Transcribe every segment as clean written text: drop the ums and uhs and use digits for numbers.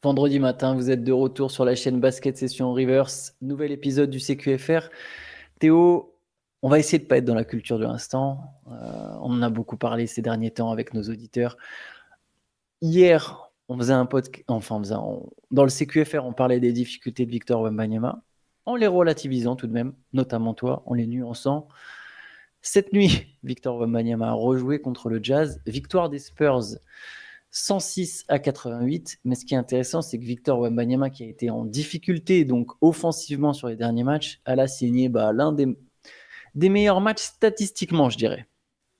Vendredi matin, vous êtes de retour sur la chaîne Basket Session Reverse. Nouvel épisode du CQFR. Théo, on va essayer de ne pas être dans la culture de l'instant. On en a beaucoup parlé ces derniers temps avec nos auditeurs. Hier, on faisait un podcast, dans le CQFR, on parlait des difficultés de Victor Wembanyama, en les relativisant tout de même, notamment toi, en les nuançant. Cette nuit, Victor Wembanyama a rejoué contre le Jazz. Victoire des Spurs 106-88. Mais ce qui est intéressant, c'est que Victor Wembanyama, qui a été en difficulté donc offensivement sur les derniers matchs, elle a signé l'un des meilleurs matchs statistiquement, je dirais.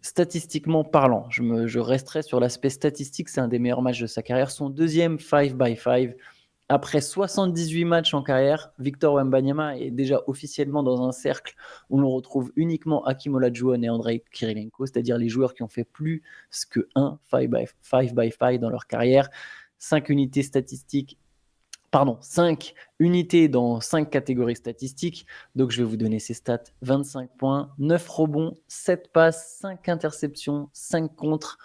Statistiquement parlant, je resterai sur l'aspect statistique, c'est un des meilleurs matchs de sa carrière. Son deuxième 5x5. Après 78 matchs en carrière, Victor Wembanyama est déjà officiellement dans un cercle où l'on retrouve uniquement Hakeem Olajuwon et Andrei Kirilenko, c'est-à-dire les joueurs qui ont fait plus que un 5x5 dans leur carrière. 5 unités statistiques, 5 unités dans 5 catégories statistiques. Donc je vais vous donner ces stats. 25 points, 9 rebonds, 7 passes, 5 interceptions, 5 contres,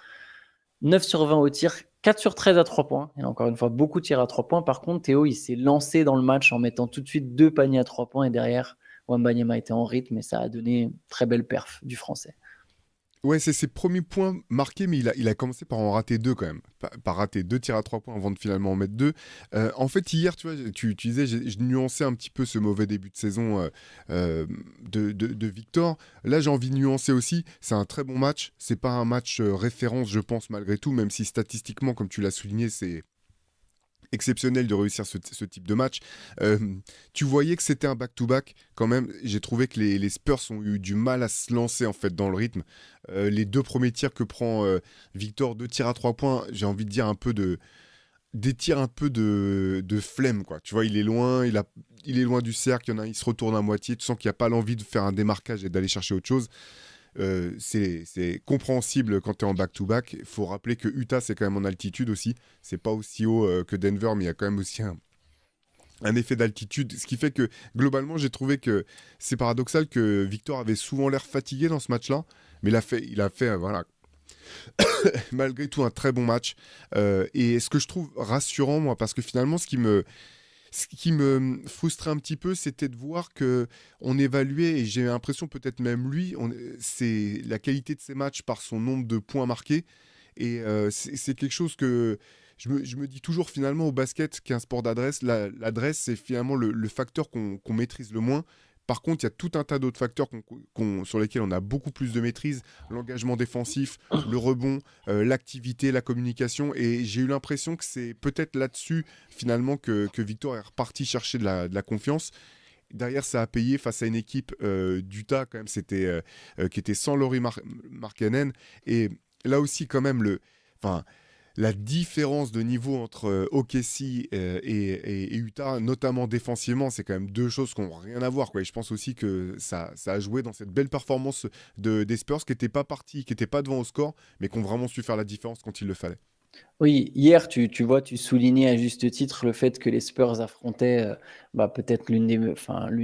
9 sur 20 au tir, 4 sur 13 à 3 points. Et encore une fois, beaucoup de tirs à 3 points. Par contre, Théo, il s'est lancé dans le match en mettant tout de suite 2 paniers à 3 points. Et derrière, Wembanyama était en rythme et ça a donné une très belle perf du français. Ouais, c'est ses premiers points marqués, mais il a commencé par en rater deux quand même. Par rater deux tirs à 3 points avant de finalement en mettre deux. En fait, hier, tu vois, tu disais, je nuançais un petit peu ce mauvais début de saison de Victor. Là, j'ai envie de nuancer aussi. C'est un très bon match. C'est pas un match référence, je pense, malgré tout, même si statistiquement, comme tu l'as souligné, c'est exceptionnel de réussir ce type de match. Tu voyais que c'était un back-to-back quand même. J'ai trouvé que les Spurs ont eu du mal à se lancer en fait dans le rythme. Les deux premiers tirs que prend Victor, 2 tirs à 3 points, j'ai envie de dire des tirs un peu de flemme quoi. Tu vois, il est loin, il est loin du cercle, il se retourne à moitié, tu sens qu'il n'y a pas l'envie de faire un démarquage et d'aller chercher autre chose. C'est compréhensible quand tu es en back-to-back. Il faut rappeler que Utah, c'est quand même en altitude aussi. C'est pas aussi haut que Denver, mais il y a quand même aussi un effet d'altitude. Ce qui fait que, globalement, j'ai trouvé que c'est paradoxal que Victor avait souvent l'air fatigué dans ce match-là. Mais il a fait voilà, malgré tout un très bon match. Et ce que je trouve rassurant, moi, parce que finalement, ce qui me frustrait un petit peu, c'était de voir que on évaluait, et j'ai l'impression peut-être même lui, c'est la qualité de ses matchs par son nombre de points marqués. Et c'est quelque chose que je me dis toujours finalement au basket, qui est un sport d'adresse, l'adresse c'est finalement le facteur qu'on maîtrise le moins. Par contre, il y a tout un tas d'autres facteurs sur lesquels on a beaucoup plus de maîtrise. L'engagement défensif, le rebond, l'activité, la communication. Et j'ai eu l'impression que c'est peut-être là-dessus, finalement, que Victor est reparti chercher de la confiance. Derrière, ça a payé face à une équipe d'Utah, quand même, qui était sans Lauri Markkanen. Et là aussi, quand même, enfin, la différence de niveau entre OKC et Utah, notamment défensivement, c'est quand même deux choses qui n'ont rien à voir, quoi. Et je pense aussi que ça a joué dans cette belle performance des Spurs qui n'étaient pas partis, qui n'étaient pas devant au score, mais qui ont vraiment su faire la différence quand il le fallait. Oui, hier, tu vois, tu soulignais à juste titre le fait que les Spurs affrontaient peut-être l'une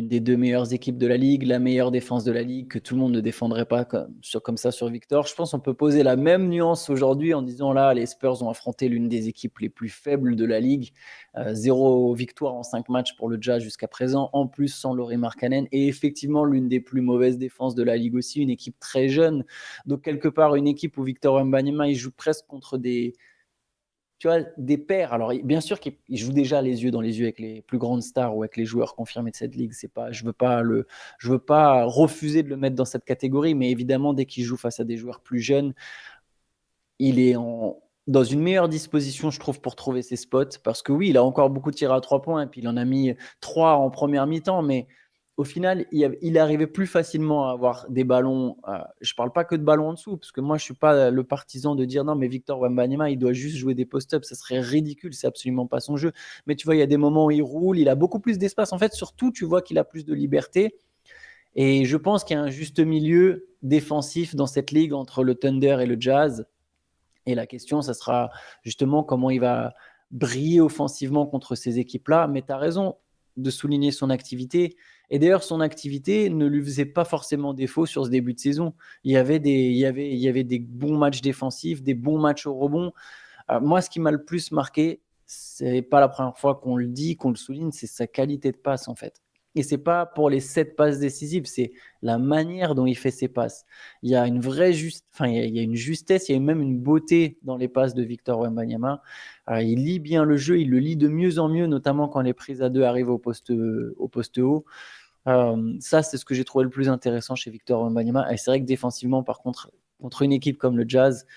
des deux meilleures équipes de la ligue, la meilleure défense de la ligue, que tout le monde ne défendrait pas comme ça sur Victor. Je pense qu'on peut poser la même nuance aujourd'hui en disant là, les Spurs ont affronté l'une des équipes les plus faibles de la ligue. 0 victoire en 5 matchs pour le Jazz jusqu'à présent, en plus sans Lauri Markkanen, et effectivement l'une des plus mauvaises défenses de la ligue aussi, une équipe très jeune. Donc quelque part, une équipe où Victor Wembanyama, il joue presque contre des pairs. Alors, bien sûr qu'il joue déjà les yeux dans les yeux avec les plus grandes stars ou avec les joueurs confirmés de cette ligue. Je veux pas refuser de le mettre dans cette catégorie, mais évidemment, dès qu'il joue face à des joueurs plus jeunes, il est dans une meilleure disposition, je trouve, pour trouver ses spots. Parce que oui, il a encore beaucoup de tirs à 3 points, et puis il en a mis 3 en première mi-temps, mais au final, il arrivait plus facilement à avoir des ballons. Je ne parle pas que de ballons en dessous, parce que moi, je ne suis pas le partisan de dire non, mais Victor Wembanyama, il doit juste jouer des post-ups. Ça serait ridicule, c'est absolument pas son jeu. Mais tu vois, il y a des moments où il roule, il a beaucoup plus d'espace. En fait, surtout, tu vois qu'il a plus de liberté. Et je pense qu'il y a un juste milieu défensif dans cette ligue entre le Thunder et le Jazz. Et la question, ça sera justement comment il va briller offensivement contre ces équipes-là. Mais tu as raison de souligner son activité. Et d'ailleurs, son activité ne lui faisait pas forcément défaut sur ce début de saison. Il y avait des bons matchs défensifs, des bons matchs au rebond. Moi, ce qui m'a le plus marqué, c'est pas la première fois qu'on le dit, qu'on le souligne, c'est sa qualité de passe en fait. Et c'est pas pour les 7 passes décisives, c'est la manière dont il fait ses passes. Il y a une vraie il y a une justesse, il y a même une beauté dans les passes de Victor Wembanyama. Alors, il lit bien le jeu, il le lit de mieux en mieux, notamment quand les prises à deux arrivent au poste haut. Ça, c'est ce que j'ai trouvé le plus intéressant chez Victor Wembanyama. Et c'est vrai que défensivement, par contre, contre une équipe comme le Jazz,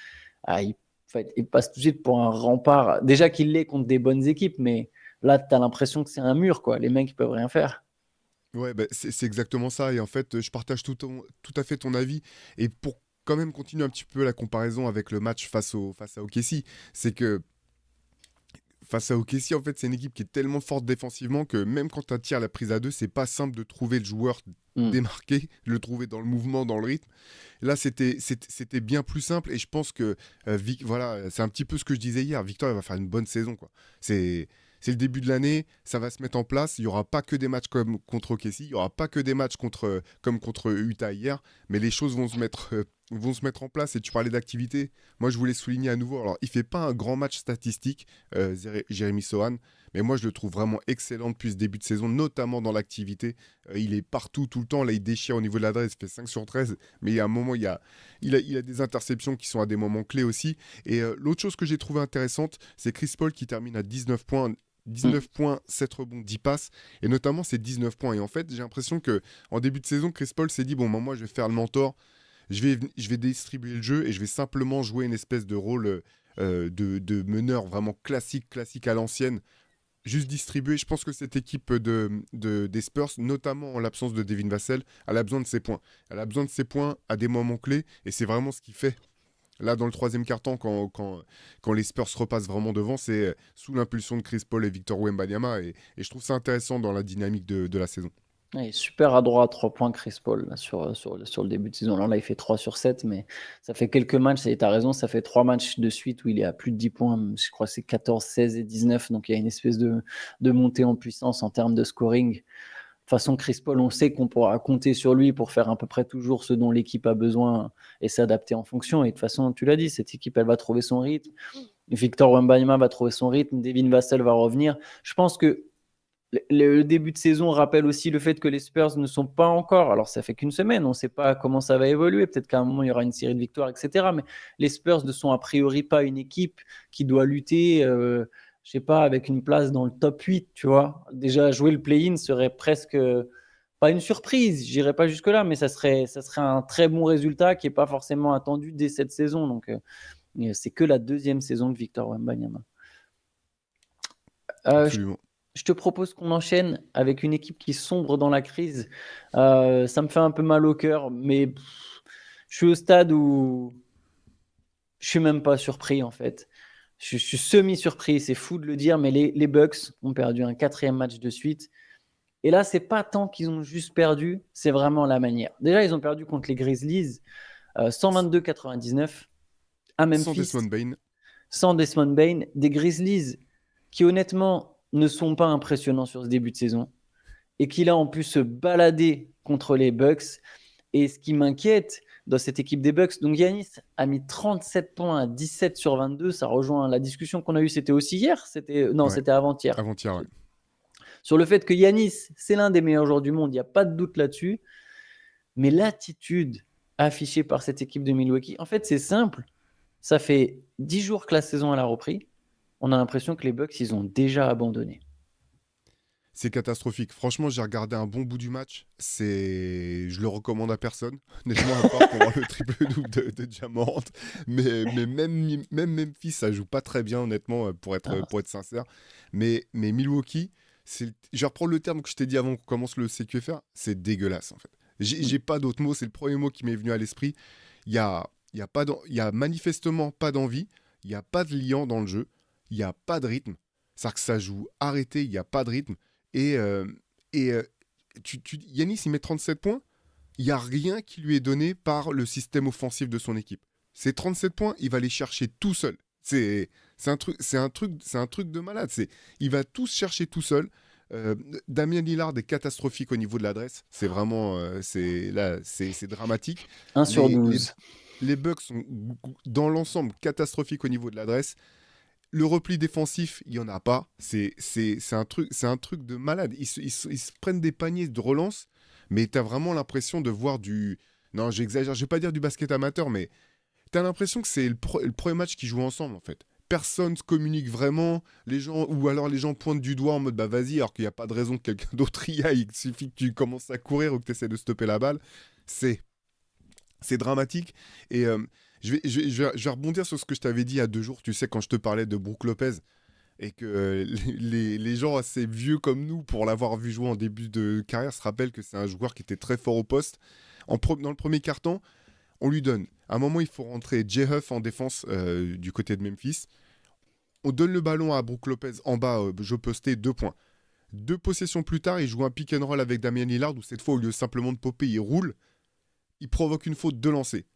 il passe tout de suite pour un rempart. Déjà qu'il l'est contre des bonnes équipes, mais là, tu as l'impression que c'est un mur, quoi. Les mecs, ils peuvent rien faire. Ouais, bah, c'est exactement ça. Et en fait, je partage tout à fait ton avis. Et pour quand même continuer un petit peu la comparaison avec le match face à OKC, c'est que face à OKC, en fait, c'est une équipe qui est tellement forte défensivement que même quand tu attires la prise à deux, c'est pas simple de trouver le joueur Mm. démarqué, de le trouver dans le mouvement, dans le rythme. Là, c'était bien plus simple et je pense que voilà, c'est un petit peu ce que je disais hier. Victor, il va faire une bonne saison, quoi. C'est le début de l'année, ça va se mettre en place. Il n'y aura pas que des matchs comme contre OKC, il n'y aura pas que des matchs comme contre Utah hier, mais les choses vont se mettre en place. Et tu parlais d'activité. Moi, je voulais souligner à nouveau. Alors, il fait pas un grand match statistique, Jérémy Sohan, mais moi, je le trouve vraiment excellent depuis ce début de saison, notamment dans l'activité. Il est partout, tout le temps. Là, il déchire au niveau de l'adresse, il fait 5 sur 13. Mais il y a un moment, il a des interceptions qui sont à des moments clés aussi. Et l'autre chose que j'ai trouvé intéressante, c'est Chris Paul qui termine à 19 points. Mm. 19 points, 7 rebonds, 10 passes, et notamment ces 19 points. Et en fait, j'ai l'impression que en début de saison, Chris Paul s'est dit, bon, moi, je vais faire le mentor, je vais distribuer le jeu et je vais simplement jouer une espèce de rôle de meneur vraiment classique à l'ancienne, juste distribuer. Je pense que cette équipe des Spurs, notamment en l'absence de Devin Vassell, elle a besoin de ses points. Elle a besoin de ses points à des moments clés et c'est vraiment ce qu'il fait. Là, dans le troisième quart-temps, quand les Spurs repassent vraiment devant, c'est sous l'impulsion de Chris Paul et Victor Wembanyama. Et je trouve ça intéressant dans la dynamique de la saison. Ouais, il est super adroit à 3 points, Chris Paul, là, sur le début de saison. Là, il fait 3 sur 7, mais ça fait quelques matchs, et tu as raison, ça fait 3 matchs de suite où il est à plus de 10 points. Je crois que c'est 14, 16 et 19. Donc, il y a une espèce de montée en puissance en termes de scoring. De toute façon, Chris Paul, on sait qu'on pourra compter sur lui pour faire à peu près toujours ce dont l'équipe a besoin et s'adapter en fonction. Et de toute façon, tu l'as dit, cette équipe, elle va trouver son rythme. Victor Wembanyama va trouver son rythme. Devin Vassell va revenir. Je pense que le début de saison rappelle aussi le fait que les Spurs ne sont pas encore, alors ça fait qu'une semaine, on ne sait pas comment ça va évoluer, peut-être qu'à un moment il y aura une série de victoires, etc. Mais les Spurs ne sont a priori pas une équipe qui doit lutter, je sais pas, avec une place dans le top 8, tu vois. Déjà, jouer le play-in serait presque pas une surprise, j'irai pas jusque-là, mais ça serait un très bon résultat qui n'est pas forcément attendu dès cette saison. Donc, c'est que la deuxième saison de Victor Wembanyama. Je Absolument. je te propose qu'on enchaîne avec une équipe qui sombre dans la crise. Ça me fait un peu mal au cœur, mais je suis au stade où je suis même pas surpris en fait. Je suis semi-surpris, c'est fou de le dire, mais les Bucks ont perdu un quatrième match de suite. Et là, c'est pas tant qu'ils ont juste perdu, c'est vraiment la manière. Déjà, ils ont perdu contre les Grizzlies 122-99 à Sans Memphis, Desmond Bain. sans Desmond Bain, des Grizzlies qui honnêtement ne sont pas impressionnants sur ce début de saison et qui là ont pu se balader contre les Bucks. Et ce qui m'inquiète dans cette équipe des Bucks, donc Yanis a mis 37 points à 17 sur 22, ça rejoint la discussion qu'on a eue, c'était aussi hier, non, Ouais, c'était avant-hier, avant-hier, ouais. sur le fait que Yanis, c'est l'un des meilleurs joueurs du monde, il n'y a pas de doute là-dessus, mais l'attitude affichée par cette équipe de Milwaukee, en fait c'est simple, ça fait 10 jours que la saison elle a repris, on a l'impression que les Bucks, ils ont déjà abandonné. C'est catastrophique. Franchement, j'ai regardé un bon bout du match. Je le recommande à personne, honnêtement, à part pour voir le triple-double de Jamorant. Mais même Memphis, ça joue pas très bien, honnêtement, Ah, pour être sincère. Mais Milwaukee, je vais reprendre le terme que je t'ai dit avant qu'on commence le CQFR, c'est dégueulasse, en fait. J'ai pas d'autre mot, c'est le premier mot qui m'est venu à l'esprit. Il y a manifestement pas d'envie, il n'y a pas de liant dans le jeu, il n'y a pas de rythme. C'est-à-dire que ça joue arrêté, il n'y a pas de rythme. Et, euh, et Yanis, il met 37 points. Il n'y a rien qui lui est donné par le système offensif de son équipe. Ces 37 points, il va les chercher tout seul. C'est un truc de malade. Il va tous chercher tout seul. Damien Lillard est catastrophique au niveau de l'adresse. C'est vraiment, c'est dramatique. 1 sur Les, les, 12. les Bucks sont dans l'ensemble catastrophiques au niveau de l'adresse. Le repli défensif, il y en a pas. C'est un truc de malade. Ils se prennent des paniers de relance, mais tu as vraiment l'impression de voir du... Non, j'exagère, je vais pas dire du basket amateur, mais tu as l'impression que c'est le premier match qu'ils jouent ensemble, en fait. Personne se communique vraiment, les gens, ou alors les gens pointent du doigt en mode bah vas-y, alors qu'il n'y a pas de raison que quelqu'un d'autre y aille, il suffit que tu commences à courir ou que tu essaies de stopper la balle. C'est c'est dramatique. Et je vais rebondir sur ce que je t'avais dit il y a 2 jours, tu sais, quand je te parlais de Brook Lopez, et que les gens assez vieux comme nous, pour l'avoir vu jouer en début de carrière, se rappellent que c'est un joueur qui était très fort au poste. Dans le premier quart-temps, on lui donne. À un moment, il faut rentrer Jay Huff en défense du côté de Memphis. On donne le ballon à Brook Lopez en bas, jeu posté, 2 points. 2 possessions plus tard, il joue un pick and roll avec Damian Lillard, où cette fois, au lieu simplement de popper, il roule. Il provoque une faute de lancer.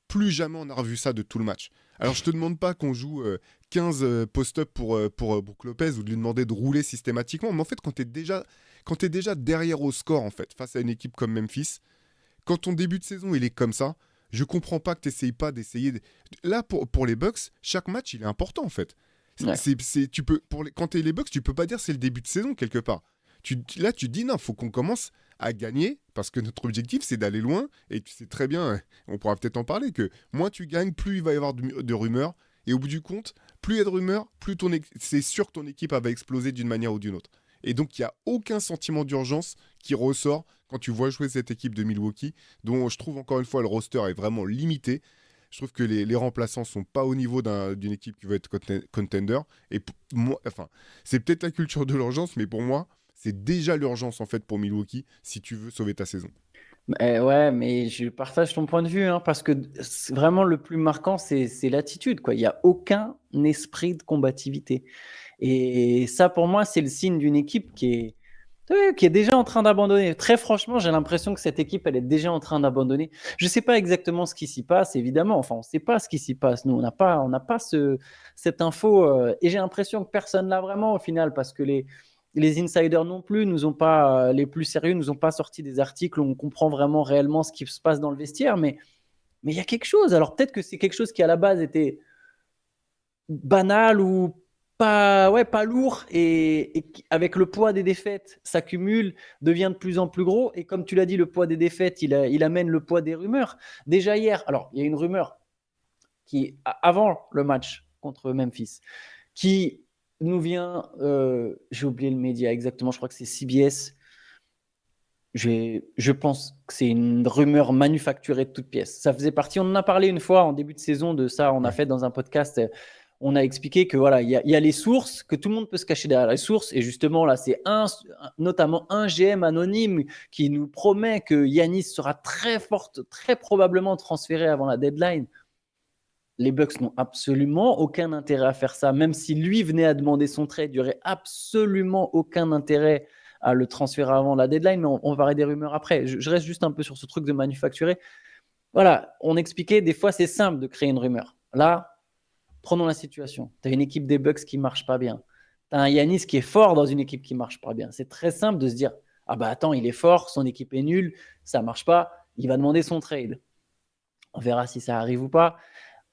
Plus jamais on a revu ça de tout le match. Alors je te demande pas qu'on joue 15 post-up pour Brook Lopez ou de lui demander de rouler systématiquement, mais en fait quand t'es déjà derrière au score en fait, face à une équipe comme Memphis, quand ton début de saison il est comme ça, je comprends pas que t'essayes pas d'essayer... Là pour les Bucks, chaque match il est important en fait. Ouais. Tu peux, quand t'es les Bucks, tu peux pas dire c'est le début de saison quelque part. Là tu dis non, faut qu'on commence à gagner, parce que notre objectif c'est d'aller loin, et tu sais très bien, on pourra peut-être en parler, que moins tu gagnes, plus il va y avoir de rumeurs, et au bout du compte, plus il y a de rumeurs, plus c'est sûr que ton équipe va exploser d'une manière ou d'une autre. Et donc il n'y a aucun sentiment d'urgence qui ressort quand tu vois jouer cette équipe de Milwaukee, dont je trouve encore une fois le roster est vraiment limité. Je trouve que les remplaçants sont pas au niveau d'une équipe qui veut être contender. Et pour moi, enfin, c'est peut-être la culture de l'urgence, mais pour moi, c'est déjà l'urgence en fait pour Milwaukee si tu veux sauver ta saison. Ouais, mais je partage ton point de vue, hein, parce que vraiment le plus marquant, c'est l'attitude, quoi. Il n'y a aucun esprit de combativité. Et ça, pour moi, c'est le signe d'une équipe qui est déjà en train d'abandonner. Très franchement, j'ai l'impression que cette équipe, elle est déjà en train d'abandonner. Je ne sais pas exactement ce qui s'y passe, évidemment. Enfin, on ne sait pas ce qui s'y passe. Nous, on n'a pas cette info. Et j'ai l'impression que personne l'a vraiment au final, parce que les insiders non plus nous ont pas, les plus sérieux, nous ont pas sorti des articles où on comprend vraiment réellement ce qui se passe dans le vestiaire. Mais il y a quelque chose. Alors peut-être que c'est quelque chose qui à la base était banal ou pas, ouais, pas lourd, et avec le poids des défaites s'accumule, devient de plus en plus gros, et comme tu l'as dit, le poids des défaites il amène le poids des rumeurs. Déjà hier, alors il y a une rumeur qui avant le match contre Memphis qui nous vient, j'ai oublié le média exactement, je crois que c'est CBS. Je pense que c'est une rumeur manufacturée de toutes pièces. Ça faisait partie, on en a parlé une fois en début de saison de ça, on a Ouais. fait dans un podcast, on a expliqué que voilà, il y a les sources, que tout le monde peut se cacher derrière les sources, et justement là, c'est notamment un GM anonyme qui nous promet que Giannis sera très probablement transféré avant la deadline. Les Bucks n'ont absolument aucun intérêt à faire ça, même si lui venait à demander son trade, il n'y aurait absolument aucun intérêt à le transférer avant la deadline, mais on verra des rumeurs après. Je reste juste un peu sur ce truc de manufacturer. Voilà, on expliquait, des fois c'est simple de créer une rumeur. Là, prenons la situation. Tu as une équipe des Bucks qui ne marche pas bien. Tu as un Giannis qui est fort dans une équipe qui ne marche pas bien. C'est très simple de se dire, ah bah attends, il est fort, son équipe est nulle, ça ne marche pas, il va demander son trade. On verra si ça arrive ou pas.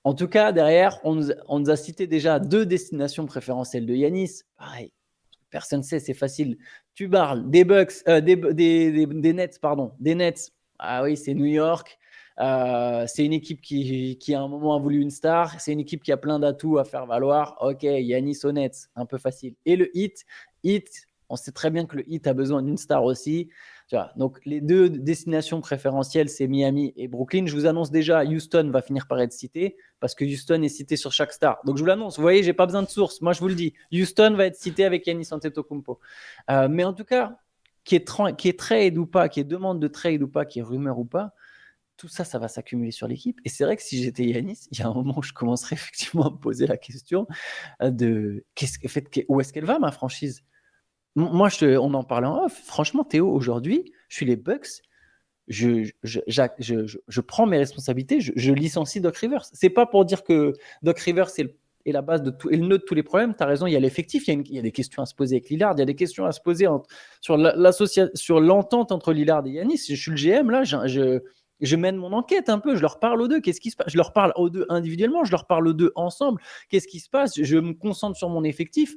En tout cas, derrière, on nous a cité déjà 2 destinations préférentielles de Giannis. Pareil, personne ne sait, c'est facile. Tu parles des Bucks, des Nets, pardon. Des Nets, ah oui, c'est New York. C'est une équipe qui, à un moment, a voulu une star. C'est une équipe qui a plein d'atouts à faire valoir. Ok, Giannis aux Nets, un peu facile. Et le Heat, on sait très bien que le Heat a besoin d'une star aussi. Tu vois, donc, les 2 destinations préférentielles, c'est Miami et Brooklyn. Je vous annonce déjà, Houston va finir par être cité parce que Houston est cité sur chaque star. Donc, je vous l'annonce. Vous voyez, j'ai pas besoin de source. Moi, je vous le dis. Houston va être cité avec Giannis Antetokounmpo. Mais en tout cas, qui est trade ou pas, qui est demande de trade ou pas, qui est rumeur ou pas, tout ça, ça va s'accumuler sur l'équipe. Et c'est vrai que si j'étais Yanis, il y a un moment où je commencerais effectivement à me poser la question de où est-ce qu'elle va, ma franchise. Moi, on en parlait en off. Franchement, Théo, aujourd'hui, je suis les Bucks. Je prends mes responsabilités. Je licencie Doc Rivers. C'est pas pour dire que Doc Rivers est la base de tout, et le nœud de tous les problèmes. Tu as raison, il y a l'effectif, il y a des questions à se poser avec Lillard, il y a des questions à se poser sur l'entente entre Lillard et Yanis. Je suis le GM là, Je mène mon enquête un peu, je leur parle aux deux, qu'est-ce qui se passe? Je leur parle aux deux individuellement, je leur parle aux deux ensemble, qu'est-ce qui se passe? Je me concentre sur mon effectif,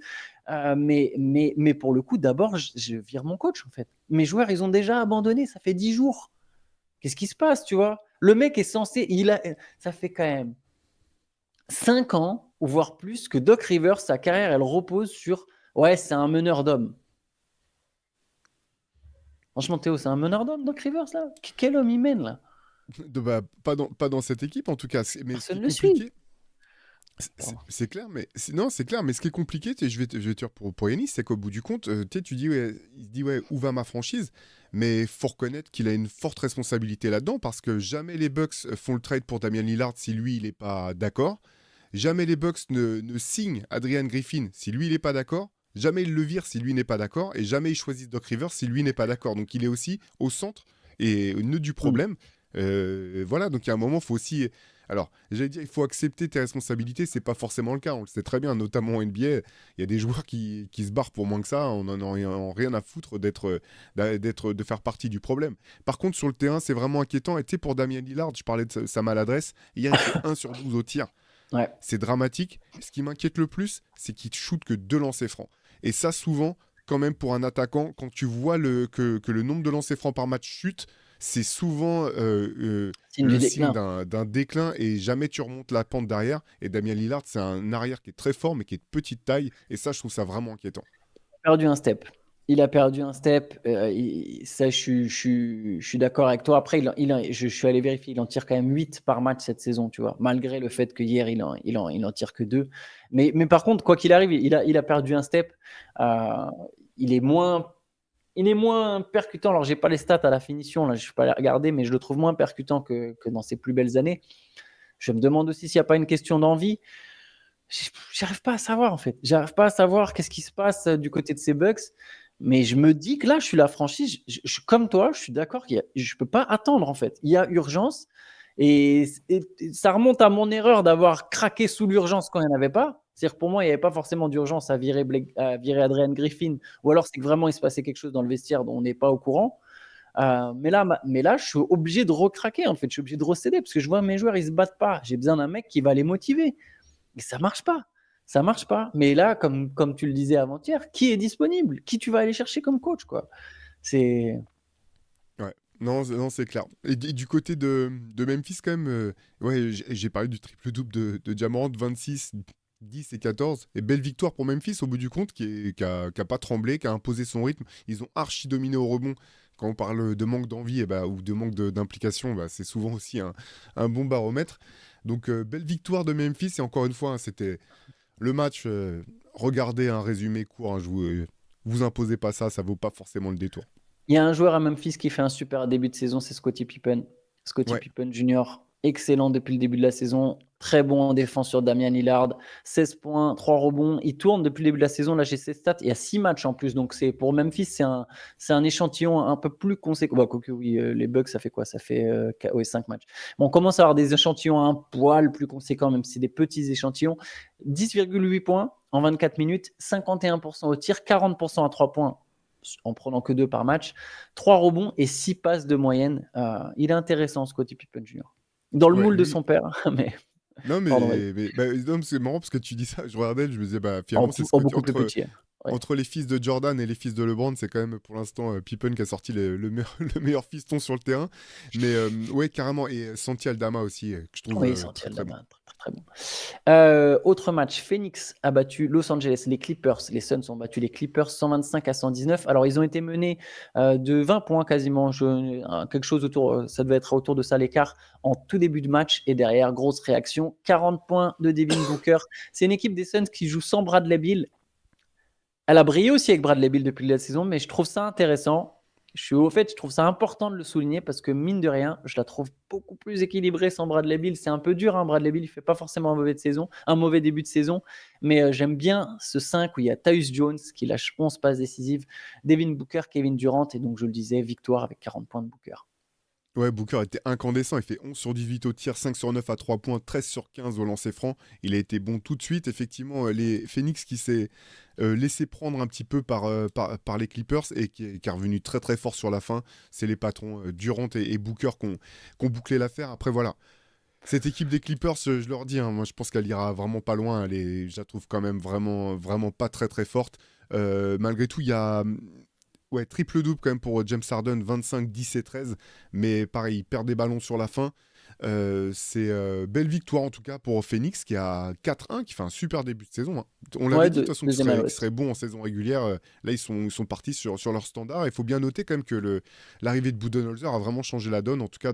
mais pour le coup, d'abord, je vire mon coach en fait. Mes joueurs, ils ont déjà abandonné, ça fait 10 jours. Qu'est-ce qui se passe, tu vois? Le mec est censé, ça fait quand même 5 ans, ou voire plus, que Doc Rivers, sa carrière, elle repose sur ouais, c'est un meneur d'hommes. Franchement, Théo, c'est un meneur d'hommes, Doc Rivers, là? Quel homme il mène, là? Pas dans cette équipe en tout cas. Mais ce qui Personne est ne le suit. compliqué, c'est clair, mais non, c'est clair. Mais ce qui est compliqué, je vais te dire pour Yanis, c'est qu'au bout du compte, tu dis ouais, il se dit ouais, où va ma franchise? Mais faut reconnaître qu'il a une forte responsabilité là-dedans parce que jamais les Bucks font le trade pour Damian Lillard si lui il est pas d'accord. Jamais les Bucks ne signent Adrian Griffin si lui il est pas d'accord. Jamais ils le virent si lui n'est pas d'accord. Et jamais ils choisissent Doc Rivers si lui n'est pas d'accord. Donc il est aussi au centre et au nœud du Mm. problème. Voilà, donc il y a un moment, il faut aussi. Alors, j'allais dire, il faut accepter tes responsabilités, c'est pas forcément le cas, on le sait très bien, notamment en NBA, il y a des joueurs qui se barrent pour moins que ça, on en a rien à foutre de faire partie du problème. Par contre, sur le terrain, c'est vraiment inquiétant, et tu sais, pour Damien Lillard, je parlais de sa maladresse, hier il fait 1 sur 12 au tir, Ouais. c'est dramatique. Ce qui m'inquiète le plus, c'est qu'il shoot que 2 lancers francs. Et ça, souvent, quand même, pour un attaquant, quand tu vois que le nombre de lancers francs par match chute, c'est souvent Signe du le signe déclin. d'un déclin et jamais tu remontes la pente derrière. Et Damien Lillard, c'est un arrière qui est très fort, mais qui est de petite taille. Et ça, je trouve ça vraiment inquiétant. Perdu un step. Il a perdu un step. Ça, je suis d'accord avec toi. Après, je suis allé vérifier. Il en tire quand même 8 par match cette saison, tu vois. Malgré le fait que hier, il en tire que 2. Mais par contre, quoi qu'il arrive, il a perdu un step. Euh, il est moins. Il est moins percutant. Alors, j'ai pas les stats à la finition, là, je ne suis pas allé regarder, mais je le trouve moins percutant que dans ses plus belles années. Je me demande aussi s'il n'y a pas une question d'envie. J'arrive pas à savoir en fait. J'arrive pas à savoir qu'est-ce qui se passe du côté de ces Bucks. Mais je me dis que là, je suis la franchise. Je suis comme toi, je suis d'accord qu'il y a, je peux pas attendre en fait. Il y a urgence et ça remonte à mon erreur d'avoir craqué sous l'urgence quand il n'y en avait pas. C'est-à-dire pour moi, il n'y avait pas forcément d'urgence à virer Adrian Griffin, ou alors c'est que vraiment il se passait quelque chose dans le vestiaire dont on n'est pas au courant. Mais là, je suis obligé de recraquer en fait. Je suis obligé de recéder parce que je vois mes joueurs, ils se battent pas. J'ai besoin d'un mec qui va les motiver. Et ça marche pas. Ça marche pas. Mais là, comme tu le disais avant-hier, qui est disponible? Qui tu vas aller chercher comme coach, quoi? C'est. Ouais. Non, non, c'est clair. Et du côté de Memphis, quand même, ouais, j'ai parlé du triple-double de Ja Morant, 26, 10 et 14. Et belle victoire pour Memphis, au bout du compte, qui a pas tremblé, qui a imposé son rythme. Ils ont archi dominé au rebond. Quand on parle de manque d'envie ou de manque d'implication, c'est souvent aussi un bon baromètre. Donc, belle victoire de Memphis. Et encore une fois, hein, c'était le match. Regardez un résumé court. Hein, vous imposez pas ça, ça vaut pas forcément le détour. Il y a un joueur à Memphis qui fait un super début de saison, c'est Scottie Pippen. Scottie Ouais. Pippen Jr., excellent depuis le début de la saison, très bon en défense sur Damian Lillard, 16 points, 3 rebonds. Il tourne depuis le début de la saison. Là, j'ai ses stats. Il y a 6 matchs en plus. Donc, pour Memphis, c'est un échantillon un peu plus conséquent. Bah, quoique, oui, les Bucks, ça fait quoi? Ça fait 5 matchs. Bon, on commence à avoir des échantillons un poil plus conséquents, même si c'est des petits échantillons. 10,8 points en 24 minutes, 51% au tir, 40% à 3 points en prenant que 2 par match, 3 rebonds et 6 passes de moyenne. Il est intéressant, Scottie Pippen Jr. Dans le Ouais, moule de lui, son père, mais non, pardon, vas-y. non, c'est marrant parce que tu dis ça. Je regardais, je me disais, finalement, c'est Scotty Beaucoup plus petit. Ouais. entre les fils de Jordan et les fils de LeBron. C'est quand même pour l'instant Pippen qui a sorti le meilleur, le meilleur fiston sur le terrain. Mais ouais, carrément. Et Santi Aldama aussi, que je trouve Oui, Santi très très bon. Aldama, très, très, très bon. Autre match, Phoenix a battu Los Angeles, les Clippers. Les Suns ont battu les Clippers 125-119. Alors, ils ont été menés de 20 points quasiment. Quelque chose autour, ça devait être autour de ça l'écart en tout début de match. Et derrière, grosse réaction, 40 points de Devin Booker. C'est une équipe des Suns qui joue sans Bradley Beal. Elle a brillé aussi avec Bradley Beal depuis la saison, mais je trouve ça intéressant. Je trouve ça important de le souligner parce que mine de rien, je la trouve beaucoup plus équilibrée sans Bradley Beal. C'est un peu dur, hein, Bradley Beal, il fait pas forcément un mauvais début de saison, mais j'aime bien ce 5 où il y a Tyus Jones qui lâche 11 passes décisives, Devin Booker, Kevin Durant, et donc je le disais, victoire avec 40 points de Booker. Ouais, Booker était incandescent. Il fait 11 sur 18 au tir, 5 sur 9 à 3 points, 13 sur 15 au lancer franc. Il a été bon tout de suite. Effectivement, les Phoenix qui s'est laissé prendre un petit peu par les Clippers et qui est revenu très très fort sur la fin. C'est les patrons Durant et Booker qui ont bouclé l'affaire. Après, voilà. Cette équipe des Clippers, je leur dis, hein, moi je pense qu'elle ira vraiment pas loin. Je la trouve quand même vraiment, vraiment pas très très forte. Malgré tout, il y a ouais, triple-double quand même pour James Harden, 25, 10 et 13. Mais pareil, il perd des ballons sur la fin. C'est belle victoire en tout cas pour Phoenix qui a 4-1, qui fait un super début de saison, hein. On l'avait Ouais, dit de toute façon deuxième à qu'ils l'ouest. seraient bons en saison régulière. Là, ils sont partis sur leur standard. Il faut bien noter quand même que l'arrivée de Budenholzer a vraiment changé la donne, en tout cas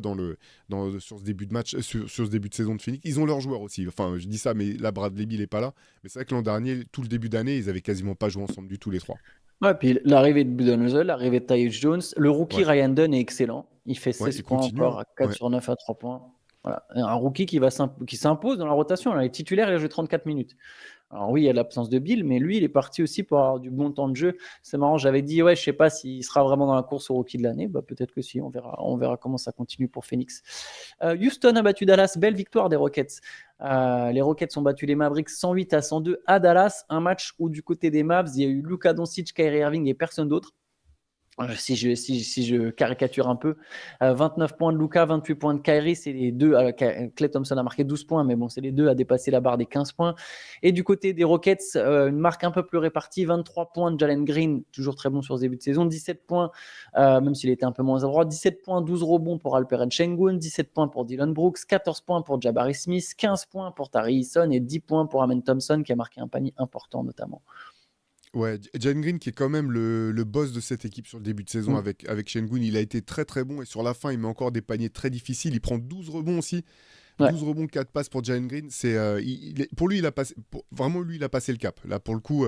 sur ce début de match, sur ce début de saison de Phoenix. Ils ont leurs joueurs aussi. Enfin, je dis ça, mais là, Bradley Beal n'est pas là. Mais c'est vrai que l'an dernier, tout le début d'année, ils avaient quasiment pas joué ensemble du tout, les trois. Ouais, puis l'arrivée de Budenholzer, l'arrivée de Tyus Jones, le rookie Ouais, Ryan Dunn est excellent. Il fait ouais, 16 il points continue, encore hein. à 4 Ouais. sur 9 à 3 points. Voilà. Un rookie qui s'impose dans la rotation. Là, il est titulaire, il a joué 34 minutes. Alors oui, il y a l'absence de Bill, mais lui, il est parti aussi pour avoir du bon temps de jeu. C'est marrant, j'avais dit, ouais, je sais pas s'il sera vraiment dans la course au rookie de l'année. Bah, peut-être que si, on verra comment ça continue pour Phoenix. Houston a battu Dallas, belle victoire des Rockets. Les Rockets ont battu les Mavericks 108 à 102 à Dallas, un match où du côté des Mavs, il y a eu Luka Doncic, Kyrie Irving et personne d'autre. Si je caricature un peu, 29 points de Luka, 28 points de Kyrie, c'est les deux. Klay Thompson a marqué 12 points, mais bon, c'est les deux à dépasser la barre des 15 points. Et du côté des Rockets, une marque un peu plus répartie, 23 points de Jalen Green, toujours très bon sur ce début de saison, 17 points, même s'il était un peu moins à droite, 17 points, 12 rebonds pour Alperen Sengun, 17 points pour Dylan Brooks, 14 points pour Jabari Smith, 15 points pour Tari Eason et 10 points pour Amen Thompson qui a marqué un panier important notamment. Ouais, Jalen Green qui est quand même le boss de cette équipe sur le début de saison Mm. avec Sengun, il a été très très bon et sur la fin il met encore des paniers très difficiles, il prend 12 rebonds aussi, Ouais. 12 rebonds, 4 passes pour Jalen Green, pour lui il a passé, vraiment lui il a passé le cap. Là pour le coup,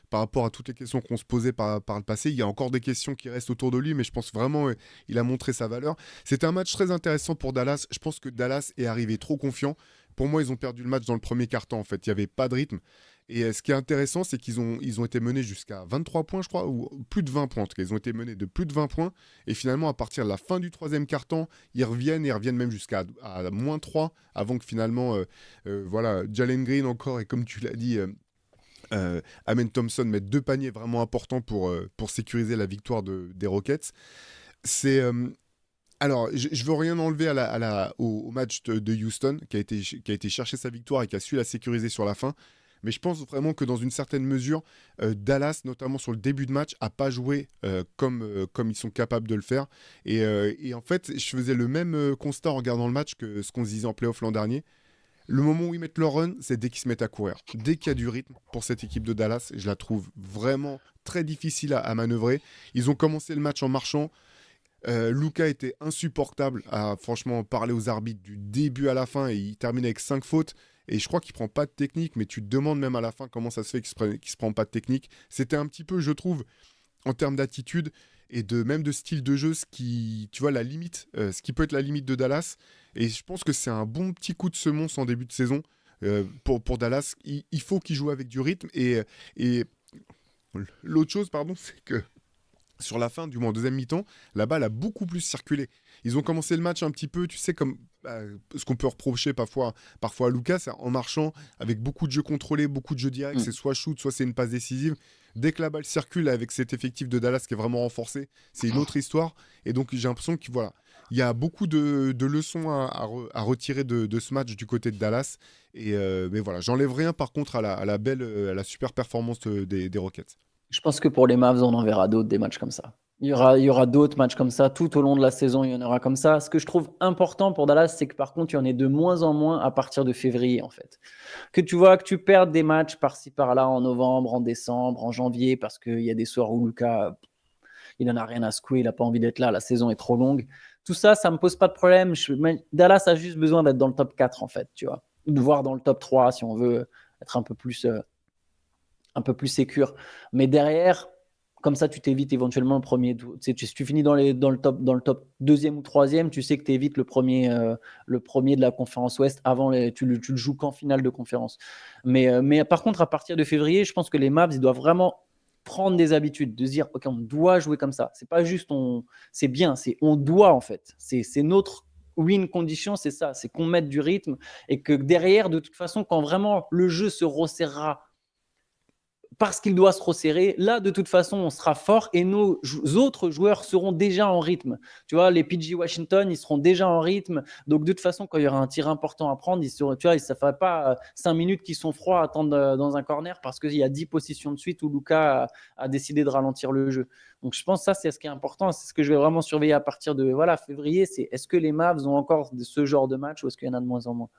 par rapport à toutes les questions qu'on se posait par le passé, il y a encore des questions qui restent autour de lui, mais je pense vraiment il a montré sa valeur. C'était un match très intéressant pour Dallas, je pense que Dallas est arrivé trop confiant. Pour moi, ils ont perdu le match dans le premier quart-temps en fait, il n'y avait pas de rythme. Et ce qui est intéressant, c'est ils ont été menés jusqu'à 23 points, je crois, ou plus de 20 points en tout cas. Ils ont été menés de plus de 20 points. Et finalement, à partir de la fin du troisième quart-temps, ils reviennent et reviennent même jusqu'à moins 3 avant que finalement, voilà, Jalen Green encore, et comme tu l'as dit, Amen Thompson mettent deux paniers vraiment importants pour sécuriser la victoire des Rockets. C'est. Alors, je veux rien enlever au match de Houston, qui a été chercher sa victoire et qui a su la sécuriser sur la fin. Mais je pense vraiment que dans une certaine mesure, Dallas, notamment sur le début de match, a pas joué comme ils sont capables de le faire. Et en fait, je faisais le même constat en regardant le match que ce qu'on se disait en playoff l'an dernier. Le moment où ils mettent leur run, c'est dès qu'ils se mettent à courir. Dès qu'il y a du rythme pour cette équipe de Dallas, je la trouve vraiment très difficile à manœuvrer. Ils ont commencé le match en marchant. Luka était insupportable à franchement parler aux arbitres du début à la fin et il termine avec 5 fautes. Et je crois qu'il prend pas de technique, mais tu te demandes même à la fin comment ça se fait qu'il se prend pas de technique. C'était un petit peu, je trouve, en termes d'attitude et même de style de jeu, ce qui, tu vois, la limite, ce qui peut être la limite de Dallas. Et je pense que c'est un bon petit coup de semonce en début de saison pour Dallas. Il faut qu'il joue avec du rythme. Et l'autre chose, pardon, c'est que sur la fin, du moins en deuxième mi-temps, la balle a beaucoup plus circulé. Ils ont commencé le match un petit peu, tu sais, comme ce qu'on peut reprocher parfois à Lucas, c'est en marchant avec beaucoup de jeux contrôlés, beaucoup de jeux directs, c'est Mm. soit shoot, soit c'est une passe décisive. Dès que la balle circule avec cet effectif de Dallas qui est vraiment renforcé, c'est une autre histoire. Et donc j'ai l'impression qu'il voilà, il y a beaucoup de leçons à retirer de ce match du côté de Dallas. Mais voilà, j'enlève rien par contre à la super performance des Rockets. Je pense que pour les Mavs, on en verra d'autres des matchs comme ça. Il y aura d'autres matchs comme ça tout au long de la saison. Il y en aura comme ça. Ce que je trouve important pour Dallas, c'est que par contre, il y en ait de moins en moins à partir de février, en fait. Que tu vois que tu perds des matchs par-ci par-là en novembre, en décembre, en janvier, parce qu'il y a des soirs où Lucas, il n'en a rien à secouer, il n'a pas envie d'être là, la saison est trop longue. Tout ça, ça ne me pose pas de problème. Dallas a juste besoin d'être dans le top 4, en fait, tu vois. Ou de voir dans le top 3 si on veut être un peu plus sécure. Mais derrière, comme ça, tu t'évites éventuellement le premier. Si tu finis dans le top deuxième ou troisième, tu sais que tu évites le premier de la conférence Ouest. Avant, tu le joues qu'en finale de conférence. Mais par contre, à partir de février, je pense que les Mavs, ils doivent vraiment prendre des habitudes, de se dire, ok, on doit jouer comme ça. C'est pas juste c'est bien, c'est on doit en fait. C'est notre win condition, c'est ça, c'est qu'on mette du rythme et que derrière, de toute façon, quand vraiment le jeu se resserrera parce qu'il doit se resserrer. Là, de toute façon, on sera fort et nos autres joueurs seront déjà en rythme. Tu vois, les PG Washington, ils seront déjà en rythme. Donc, de toute façon, quand il y aura un tir important à prendre, tu vois, ça ne fait pas 5 minutes qu'ils sont froids à attendre dans un corner parce qu'il y a 10 positions de suite où Luka a décidé de ralentir le jeu. Donc, je pense que ça, c'est ce qui est important. C'est ce que je vais vraiment surveiller à partir de février. C'est est-ce que les Mavs ont encore ce genre de match ou est-ce qu'il y en a de moins en moins?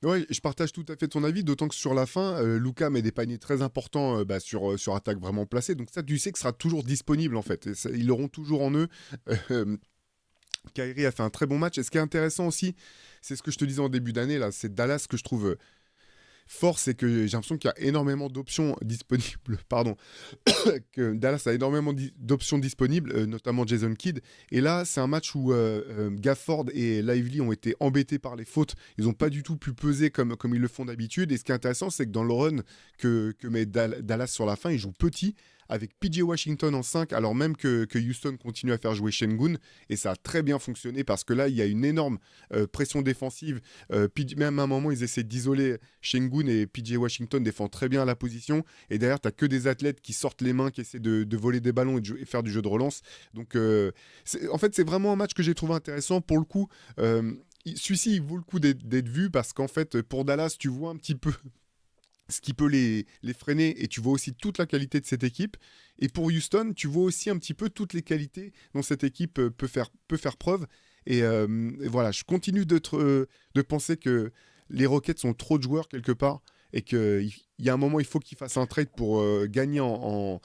Ouais, je partage tout à fait ton avis, d'autant que sur la fin, Luka met des paniers très importants sur attaque vraiment placée. Donc ça, tu sais que sera toujours disponible en fait. Et ils l'auront toujours en eux. Euh, Kyrie a fait un très bon match. Et ce qui est intéressant aussi, c'est ce que je te disais en début d'année, là, c'est Dallas que je trouve fort, c'est que j'ai l'impression qu'il y a énormément d'options disponibles. Pardon. Que Dallas a énormément d'options disponibles, notamment Jason Kidd. Et là, c'est un match où Gafford et Lively ont été embêtés par les fautes. Ils n'ont pas du tout pu peser comme ils le font d'habitude. Et ce qui est intéressant, c'est que dans le run que met Dallas sur la fin, ils jouent petit avec PJ Washington en 5, alors même que Houston continue à faire jouer Şengün. Et ça a très bien fonctionné parce que là, il y a une énorme pression défensive. Même à un moment, ils essaient d'isoler Şengün et PJ Washington défend très bien la position. Et derrière, tu n'as que des athlètes qui sortent les mains, qui essaient de voler des ballons et faire du jeu de relance. Donc, en fait, c'est vraiment un match que j'ai trouvé intéressant. Pour le coup, celui-ci, il vaut le coup d'être vu parce qu'en fait, pour Dallas, tu vois un petit peu ce qui peut les freiner et tu vois aussi toute la qualité de cette équipe. Et pour Houston, tu vois aussi un petit peu toutes les qualités dont cette équipe peut faire preuve. Et voilà, je continue de penser que les Rockets sont trop de joueurs quelque part et qu'il y a un moment, il faut qu'ils fassent un trade pour gagner en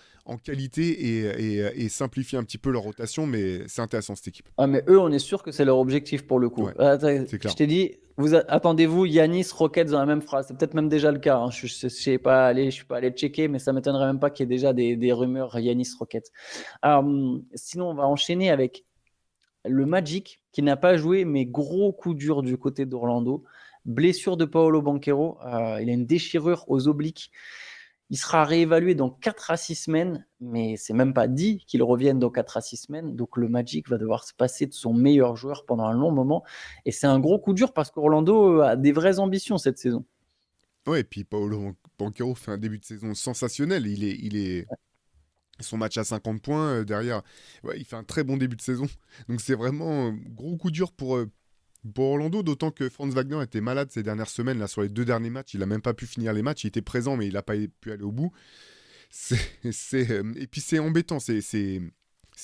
qualité et simplifier un petit peu leur rotation. Mais c'est intéressant cette équipe. Ah, mais eux, on est sûr que c'est leur objectif pour le coup. Ouais, Attends, c'est je clair. t'ai dit, attendez-vous, Yanis, Rockets dans la même phrase. C'est peut-être même déjà le cas, hein. Je ne suis pas allé checker, mais ça m'étonnerait même pas qu'il y ait déjà des rumeurs Yanis Rockets. Sinon, on va enchaîner avec le Magic qui n'a pas joué, mais gros coup dur du côté d'Orlando. Blessure de Paolo Banchero. Il a une déchirure aux obliques. Il sera réévalué dans 4 à 6 semaines, mais c'est même pas dit qu'il revienne dans 4 à 6 semaines. Donc le Magic va devoir se passer de son meilleur joueur pendant un long moment. Et c'est un gros coup dur parce qu'Orlando a des vraies ambitions cette saison. Ouais, et puis Paolo Banchero fait un début de saison sensationnel. Son match à 50 points derrière, ouais, il fait un très bon début de saison. Donc c'est vraiment un gros coup dur pour Orlando, d'autant que Franz Wagner était malade ces dernières semaines. Là, sur les 2 derniers matchs, il n'a même pas pu finir les matchs. Il était présent, mais il n'a pas pu aller au bout. Et puis c'est embêtant, ces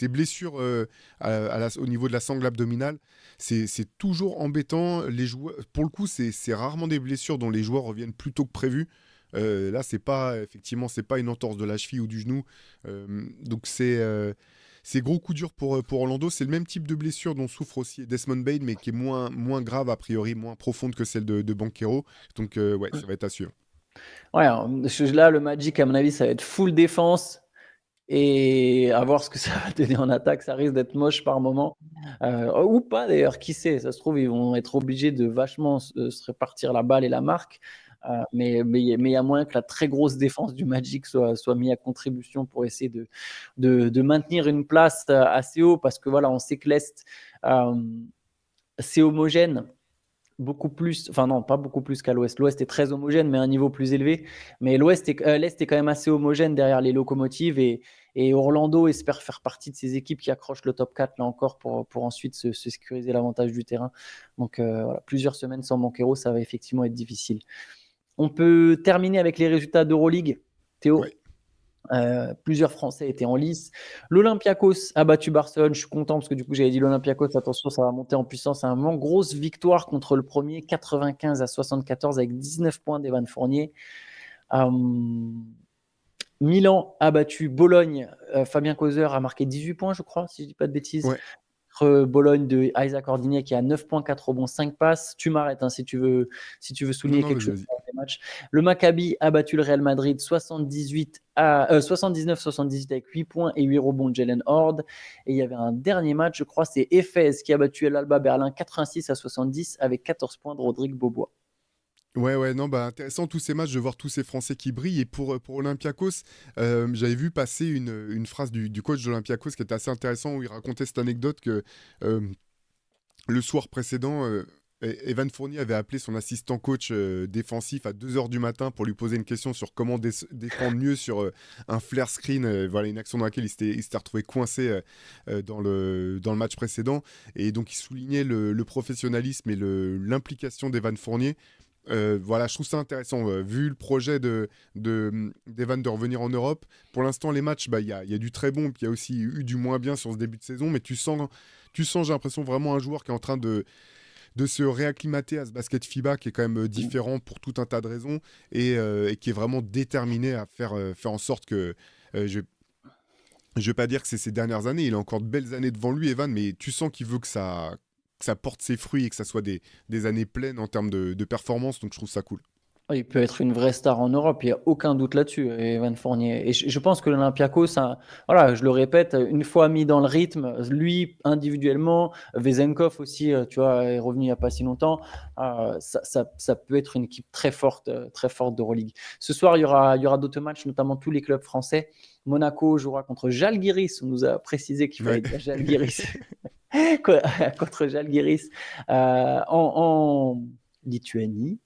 blessures au niveau de la sangle abdominale, c'est toujours embêtant. Les joueurs, pour le coup, c'est rarement des blessures dont les joueurs reviennent plus tôt que prévu. Là, effectivement, c'est pas une entorse de la cheville ou du genou. Donc c'est gros coup dur pour Orlando. C'est le même type de blessure dont souffre aussi Desmond Bane, mais qui est moins grave, a priori, moins profonde que celle de Banchero. Donc, ouais, ça va être à suivre. Ouais, alors, là, le Magic, à mon avis, ça va être full défense. Et à voir ce que ça va donner en attaque, ça risque d'être moche par moment. Ou pas d'ailleurs, qui sait, ça se trouve, ils vont être obligés de vachement se répartir la balle et la marque. Mais il y a moyen que la très grosse défense du Magic soit mise à contribution pour essayer de maintenir une place assez haut, parce que voilà, on sait que l'Est, euh, c'est homogène beaucoup plus, enfin non, pas beaucoup plus qu'à l'Ouest. L'Ouest est très homogène, mais à un niveau plus élevé. Mais l'Est est quand même assez homogène derrière les locomotives et Orlando espère faire partie de ces équipes qui accrochent le top 4 là encore pour ensuite se sécuriser l'avantage du terrain. Donc voilà, plusieurs semaines sans Banchero, ça va effectivement être difficile. On peut terminer avec les résultats d'Euroleague. Ouais. Théo, plusieurs Français étaient en lice. L'Olympiakos a battu Barcelone. Je suis content parce que du coup, j'avais dit l'Olympiakos, attention, ça va monter en puissance à un moment. Grosse victoire contre le premier, 95 à 74 avec 19 points d'Evan Fournier. Milan a battu Bologne. Fabien Causeur a marqué 18 points, je crois, si je ne dis pas de bêtises. Ouais. Bologne de Isaac Ordinier qui a 9 points, 4 rebonds, 5 passes. Tu m'arrêtes si tu veux Non, souligner non, quelque vas-y, chose vas-y. dans les matchs. Le Maccabi a battu le Real Madrid 79-78 avec 8 points et 8 rebonds de Jalen Horde. Et il y avait un dernier match, je crois, c'est Efes qui a battu l'Alba Berlin 86 à 70 avec 14 points de Rodrigue Beaubois. Ouais, non, bah intéressant tous ces matchs, de voir tous ces Français qui brillent. Et pour Olympiakos, j'avais vu passer une phrase du coach de l'Olympiakos qui était assez intéressant où il racontait cette anecdote que euh, le soir précédent, Evan Fournier avait appelé son assistant coach défensif à 2 heures du matin pour lui poser une question sur comment défendre mieux sur un flare screen, voilà, une action dans laquelle il s'était retrouvé coincé dans le match précédent. Et donc il soulignait le professionnalisme et l'implication d'Evan Fournier. Voilà, je trouve ça intéressant. Vu le projet d'Evan de revenir en Europe, pour l'instant, les matchs, bah, il y a du très bon, puis il y a aussi eu du moins bien sur ce début de saison, mais tu sens, j'ai l'impression, vraiment un joueur qui est en train de se réacclimater à ce basket FIBA qui est quand même différent pour tout un tas de raisons et qui est vraiment déterminé à faire en sorte que. Je vais pas dire que c'est ses dernières années, il a encore de belles années devant lui, Evan, mais tu sens qu'il veut que ça porte ses fruits et que ça soit des années pleines en termes de performance, donc je trouve ça cool. Il peut être une vraie star en Europe, il n'y a aucun doute là-dessus, Evan Fournier. Et je pense que l'Olympiakos, voilà, je le répète, une fois mis dans le rythme, lui individuellement, Vezenkov aussi, tu vois, est revenu il n'y a pas si longtemps, ça peut être une équipe très forte d'Euroleague. Ce soir, il y aura d'autres matchs, notamment tous les clubs français. Monaco jouera contre Žalgiris, on nous a précisé qu'il Ouais. fallait dire Žalgiris. Contre Žalgiris en Lituanie.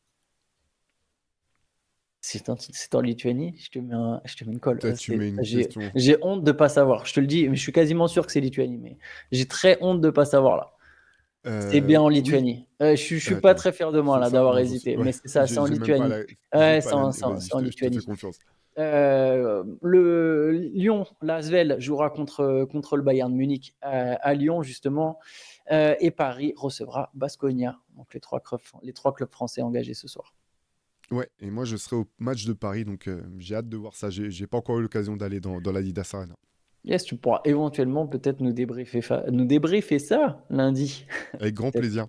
C'est en Lituanie, je te mets une colle. Toi, tu mets une J'ai question. j'ai honte de ne pas savoir. Je te le dis, mais je suis quasiment sûr que c'est Lituanie. Mais j'ai très honte de ne pas savoir là. C'est bien en Oui, Lituanie. Je suis pas attends. très fier de moi là Ça, d'avoir non, hésité, ouais, mais c'est ça, c'est en j'ai même pas Lituanie. la. J'ai Ouais, pas c'est la. en, c'est en- Vas-y, c'est en je te fais Lituanie. confiance. Le Lyon, l'Asvel jouera contre le Bayern Munich à Lyon justement, et Paris recevra Baskonia. Donc les trois clubs français engagés ce soir. Ouais, et moi je serai au match de Paris, donc j'ai hâte de voir ça. J'ai pas encore eu l'occasion d'aller dans l'Adidas Arena. Yes, tu pourras éventuellement peut-être nous débriefer ça lundi. Avec grand Peut-être. plaisir.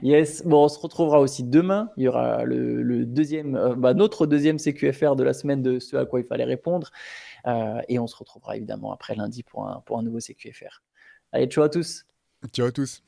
Yes, bon, on se retrouvera aussi demain. Il y aura le deuxième, notre deuxième CQFR de la semaine de ce à quoi il fallait répondre. Et on se retrouvera évidemment après lundi pour un nouveau CQFR. Allez, ciao à tous. Ciao à tous.